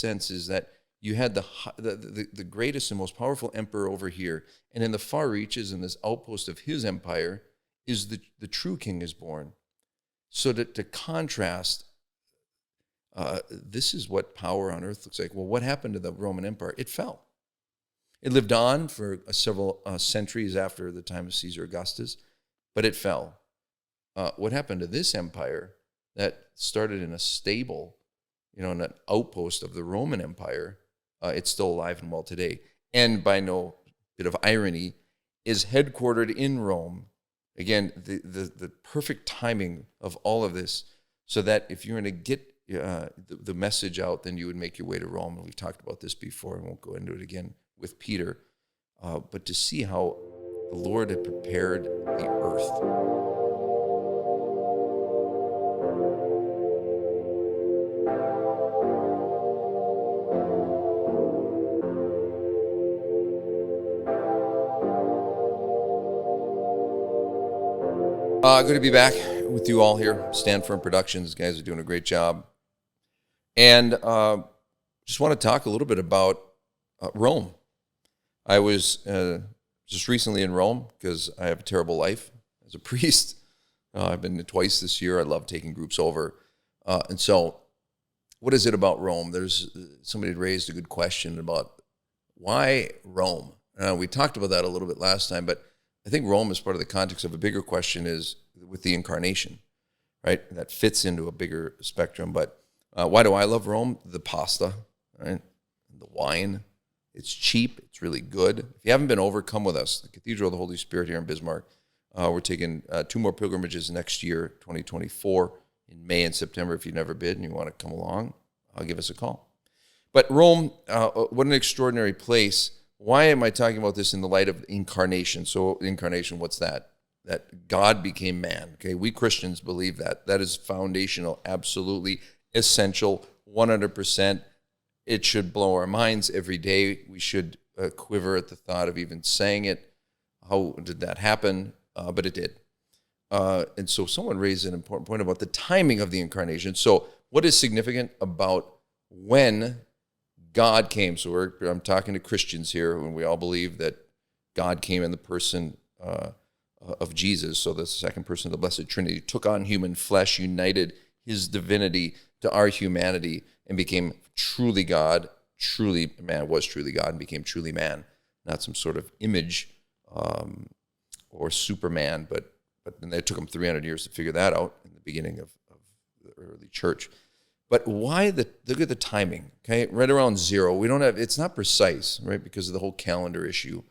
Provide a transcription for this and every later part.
sense is that you had the greatest and most powerful emperor over here, and in the far reaches, in this outpost of his empire, is the true king is born. So to contrast, this is what power on earth looks like. Well, what happened to the Roman Empire? It fell. It lived on for several centuries after the time of Caesar Augustus, but it fell. What happened to this empire that started in a stable, in an outpost of the Roman Empire? It's still alive and well today. And by no bit of irony, is headquartered in Rome. Again, the perfect timing of all of this, so that if you're going to get the message out, then you would make your way to Rome. And we've talked about this before. I won't go into it again with Peter. But to see how the Lord had prepared the earth. Good to be back with you all here. Stand Firm Productions. Guys are doing a great job. And just want to talk a little bit about Rome. I was just recently in Rome because I have a terrible life as a priest. I've been twice this year. I love taking groups over. And so what is it about Rome? Somebody raised a good question about why Rome? We talked about that a little bit last time, but I think Rome is part of the context of a bigger question is with the Incarnation, right? That fits into a bigger spectrum. But why do I love Rome? The pasta, right? The wine. It's cheap. It's really good. If you haven't been over, come with us. The Cathedral of the Holy Spirit here in Bismarck. We're taking 2 more pilgrimages next year, 2024, in May and September. If you've never been and you want to come along, give us a call. But Rome, what an extraordinary place. Why am I talking about this in the light of Incarnation? So Incarnation, what's that? That God became man. Okay, we Christians believe that. That is foundational, absolutely essential, 100%. It should blow our minds every day. We should quiver at the thought of even saying it. How did that happen? But it did. And so someone raised an important point about the timing of the Incarnation. So what is significant about when God came? So I'm talking to Christians here, and we all believe that God came in the person of Jesus. So the second person of the Blessed Trinity took on human flesh, united his divinity to our humanity, and became truly God, truly man, was truly God, and became truly man. Not some sort of image or Superman, but then it took him 300 years to figure that out in the beginning of the early church. But why look at the timing, okay? Right around 0. It's not precise, right? Because of the whole calendar issue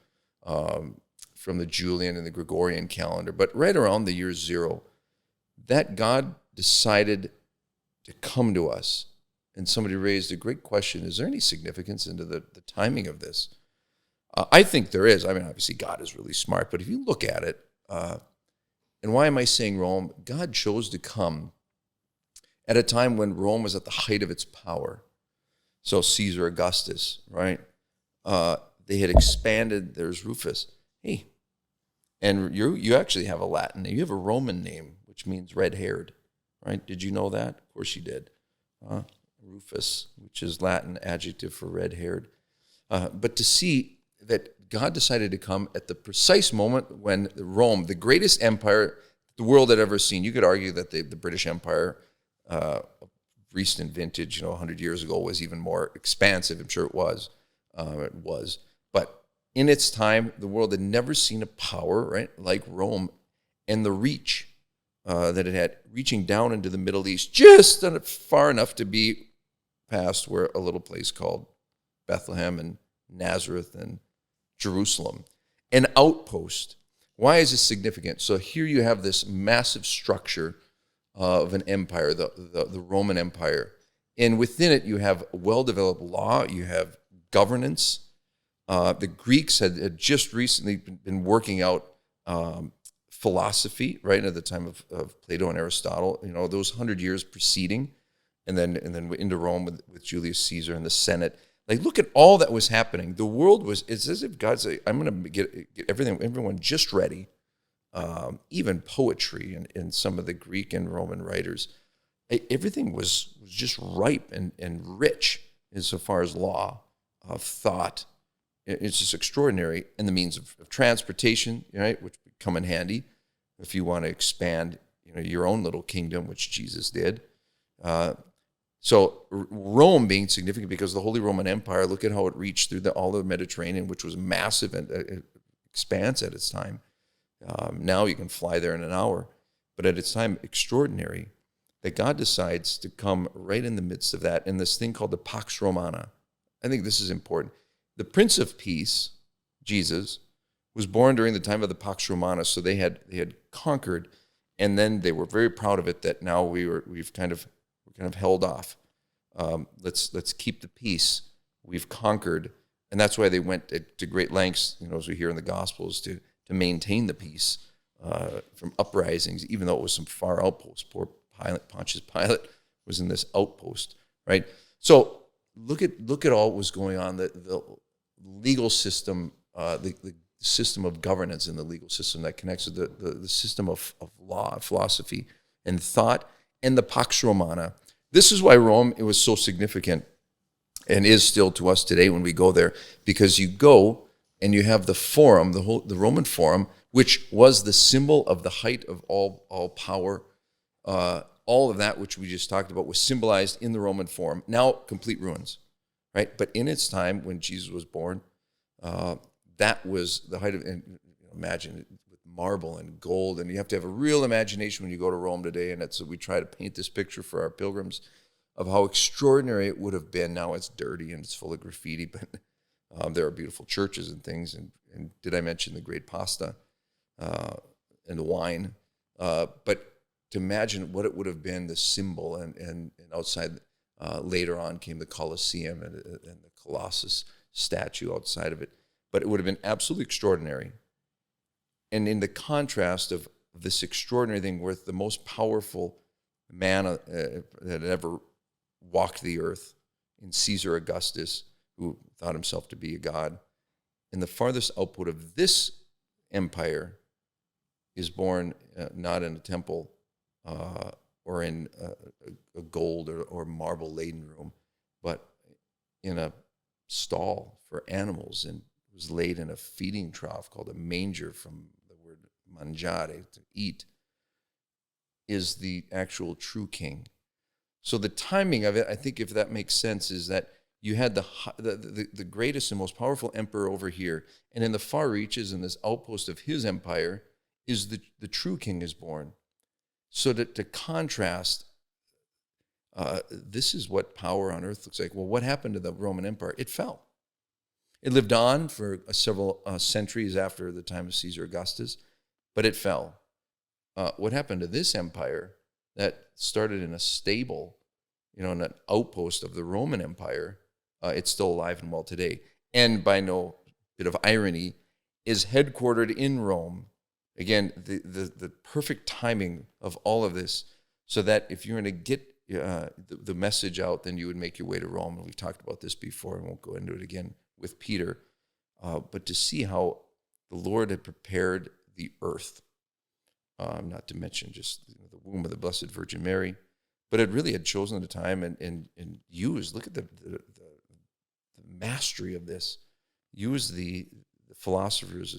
from the Julian and the Gregorian calendar. But right around the year 0, that God decided to come to us. And somebody raised a great question. Is there any significance into the timing of this? I think there is. I mean, obviously God is really smart. But if you look at it, and why am I saying Rome? God chose to come at a time when Rome was at the height of its power. So Caesar Augustus, right? They had expanded. There's Rufus. Hey, and you actually have a Latin name. You have a Roman name, which means red-haired, right? Did you know that? Of course you did. Rufus, which is Latin adjective for red-haired. But to see that God decided to come at the precise moment when Rome, the greatest empire the world had ever seen, you could argue that the British Empire of recent vintage, 100 years ago, was even more expansive. I'm sure it was. But in its time, the world had never seen a power, right, like Rome, and the reach that it had, reaching down into the Middle East, just far enough to be past where a little place called Bethlehem and Nazareth and Jerusalem, an outpost. Why is this significant? So here you have this massive structure of an empire, the Roman Empire. And within it, you have well-developed law, you have governance. The Greeks had just recently been working out philosophy, right, at the time of Plato and Aristotle, those 100 years preceding, and then into Rome with Julius Caesar and the Senate. Like, look at all that was happening. The world it's as if God said, I'm going to get everyone just ready. Even poetry and some of the Greek and Roman writers, everything was just ripe and rich insofar as law, of thought. It's just extraordinary. And the means of transportation, right, which come in handy if you want to expand, your own little kingdom, which Jesus did. So Rome being significant because the Holy Roman Empire, look at how it reached through all the Mediterranean, which was massive and expanse at its time. Now you can fly there in an hour. But at its time, extraordinary that God decides to come right in the midst of that in this thing called the Pax Romana. I think this is important. The Prince of Peace, Jesus, was born during the time of the Pax Romana, so they had conquered, and then they were very proud of it that now we're kind of held off. Let's keep the peace. We've conquered, and that's why they went to great lengths, as we hear in the Gospels, to maintain the peace from uprisings, even though it was some far outposts. Poor Pontius Pilate was in this outpost, right? So look at all what was going on. The legal system, the system of governance in the legal system that connects with the system of law, philosophy, and thought, and the Pax Romana. This is why Rome, it was so significant and is still to us today when we go there, because you go and you have the Forum, the Roman Forum, which was the symbol of the height of all power. All of that which we just talked about was symbolized in the Roman Forum. Now complete ruins, right? But in its time when Jesus was born, that was the height of. And imagine with marble and gold, and you have to have a real imagination when you go to Rome today. And we try to paint this picture for our pilgrims of how extraordinary it would have been. Now it's dirty and it's full of graffiti, but there are beautiful churches and things. And did I mention the great pasta and the wine? But to imagine what it would have been, the symbol, and outside later on came the Colosseum and the Colossus statue outside of it. But it would have been absolutely extraordinary. And in the contrast of this extraordinary thing with the most powerful man that had ever walked the earth, in Caesar Augustus, who thought himself to be a god, in the farthest output of this empire is born not in a temple or in a gold or marble-laden room, but in a stall for animals, and was laid in a feeding trough called a manger, from the word mangiare, to eat, is the actual true king. So the timing of it, I think, if that makes sense, is that you had the greatest and most powerful emperor over here, and in the far reaches, in this outpost of his empire, is the true king is born. So to contrast, this is what power on earth looks like. Well, what happened to the Roman Empire? It fell. It lived on for several centuries after the time of Caesar Augustus, but it fell. What happened to this empire that started in a stable, in an outpost of the Roman Empire? It's still alive and well today. And by no bit of irony, is headquartered in Rome. Again, the perfect timing of all of this, so that if you're going to get the message out, then you would make your way to Rome. And we've talked about this before, and won't go into it again with Peter. But to see how the Lord had prepared the earth, not to mention just the womb of the Blessed Virgin Mary, but it really had chosen the time and used, look at the mastery of this, used the philosophers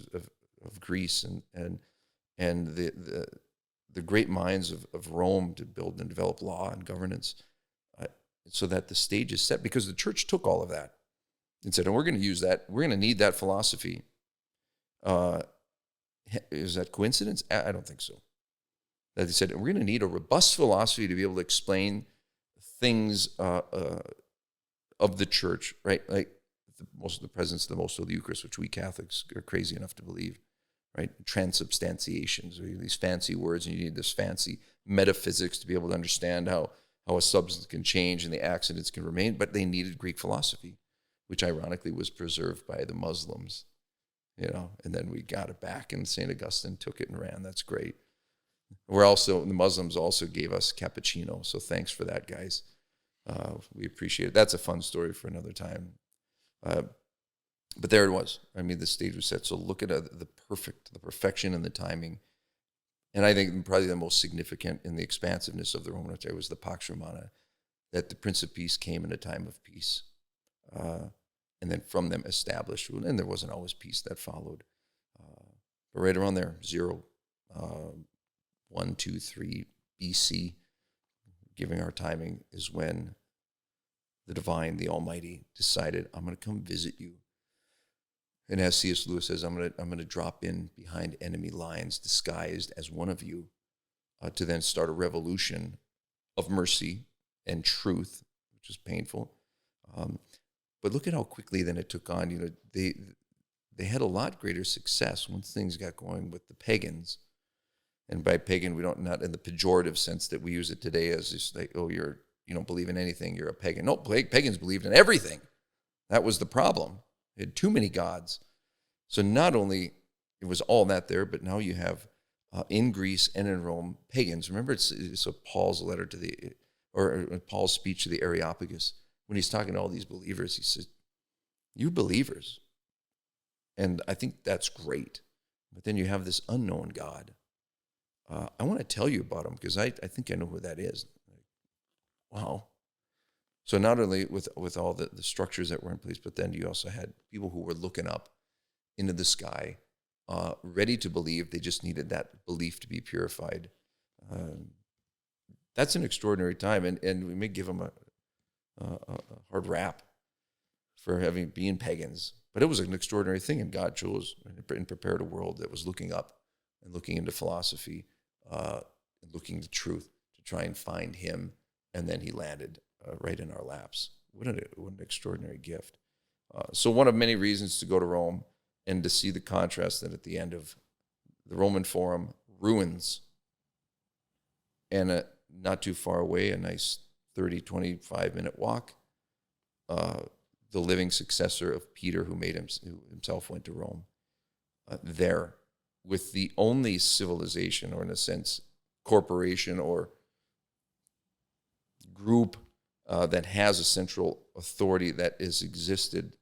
of Greece and the great minds of Rome to build and develop law and governance, so that the stage is set, because the church took all of that and said, and we're going to use that, we're going to need that philosophy. Is that coincidence? I don't think so. That they said, we're going to need a robust philosophy to be able to explain things of the church, right? Like most of the presence of the most Holy Eucharist, which we Catholics are crazy enough to believe, right? Transubstantiations, these fancy words, and you need this fancy metaphysics to be able to understand how a substance can change and the accidents can remain. But they needed Greek philosophy, which ironically was preserved by the Muslims, and then we got it back, and St. Augustine took it and ran. That's great. The Muslims also gave us cappuccino, so thanks for that, guys. We appreciate it. That's a fun story for another time. But there it was. I mean, the stage was set. So look at the perfection and the timing. And I think probably the most significant in the expansiveness of the Roman Empire was the Pax Romana, that the Prince of Peace came in a time of peace. and then from them established rule. And there wasn't always peace that followed. But right around there, 1, 2, 3 BC, giving our timing, is when the divine, the Almighty, decided, I'm going to come visit you. And as C.S. Lewis says, I'm going to drop in behind enemy lines, disguised as one of you, to then start a revolution of mercy and truth, which is painful. But look at how quickly then it took on. They had a lot greater success once things got going with the pagans. And by pagan, we don't, not in the pejorative sense that we use it today as just like, oh, you don't believe in anything, you're a pagan. No, pagans believed in everything. That was the problem. They had too many gods. So not only it was all that there, but now you have in Greece and in Rome, pagans. Remember, it's Paul's letter to Paul's speech to the Areopagus. When he's talking to all these believers, he says, you believers. And I think that's great. But then you have this unknown God. I want to tell you about him because I think I know who that is. Wow. So not only with all the structures that were in place, but then you also had people who were looking up into the sky, ready to believe. They just needed that belief to be purified. That's an extraordinary time, and we may give them a hard rap for being pagans. But it was an extraordinary thing, and God chose and prepared a world that was looking up and looking into philosophy, and looking to truth to try and find him, and then he landed right in our laps. What an extraordinary gift. So one of many reasons to go to Rome and to see the contrast that at the end of the Roman Forum, ruins, and not too far away, a nice 30, 25-minute walk, the living successor of Peter, who himself went to Rome, there, with the only civilization, or in a sense, corporation or group that has a central authority that has existed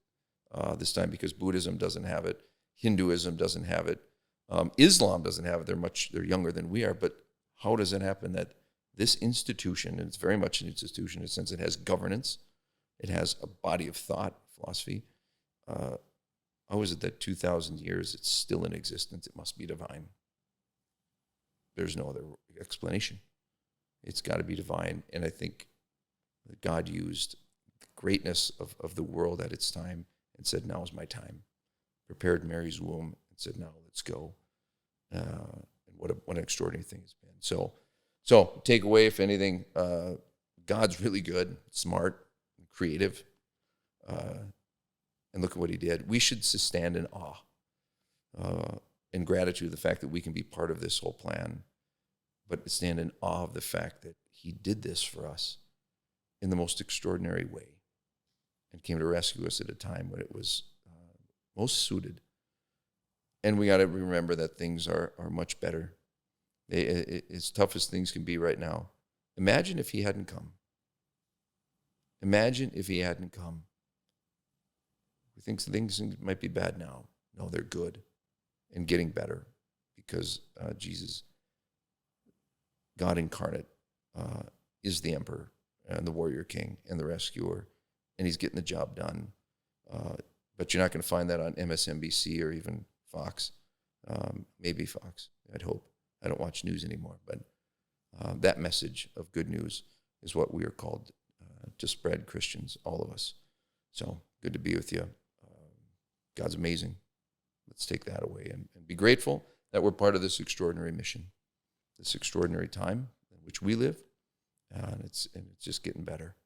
this time, because Buddhism doesn't have it, Hinduism doesn't have it, Islam doesn't have it. They're younger than we are. But how does it happen that this institution, and it's very much an institution in the sense it has governance, it has a body of thought, philosophy. How is it that 2,000 years it's still in existence? It must be divine. There's no other explanation. It's got to be divine. And I think that God used the greatness of the world at its time and said, now is my time. Prepared Mary's womb and said, now let's go. And what an extraordinary thing it's been. So take away, if anything, God's really good, smart, creative, and look at what he did. We should stand in awe, in gratitude, the fact that we can be part of this whole plan, but stand in awe of the fact that he did this for us in the most extraordinary way and came to rescue us at a time when it was most suited. And we got to remember that things are much better. As tough as things can be right now. Imagine if he hadn't come. Imagine if he hadn't come. We think things might be bad now. No, they're good and getting better because Jesus, God incarnate, is the emperor and the warrior king and the rescuer, and he's getting the job done. But you're not going to find that on MSNBC or even Fox. Maybe Fox, I'd hope. I don't watch news anymore, but that message of good news is what we are called to spread, Christians, all of us. So good to be with you. God's amazing. Let's take that away and be grateful that we're part of this extraordinary mission, this extraordinary time in which we live, and it's just getting better.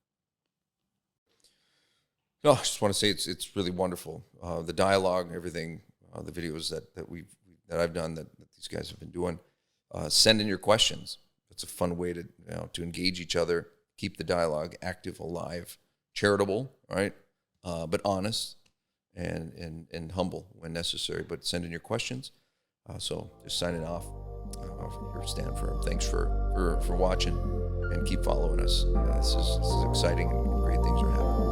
No, I just want to say it's really wonderful. The dialogue, everything, the videos that I've done that these guys have been doing. Send in your questions. It's a fun way to engage each other, keep the dialogue active, alive, charitable, right? But honest and humble when necessary. But send in your questions. So just signing off. Here, Stand Firm. Thanks for watching and keep following us. This is exciting and great things are happening.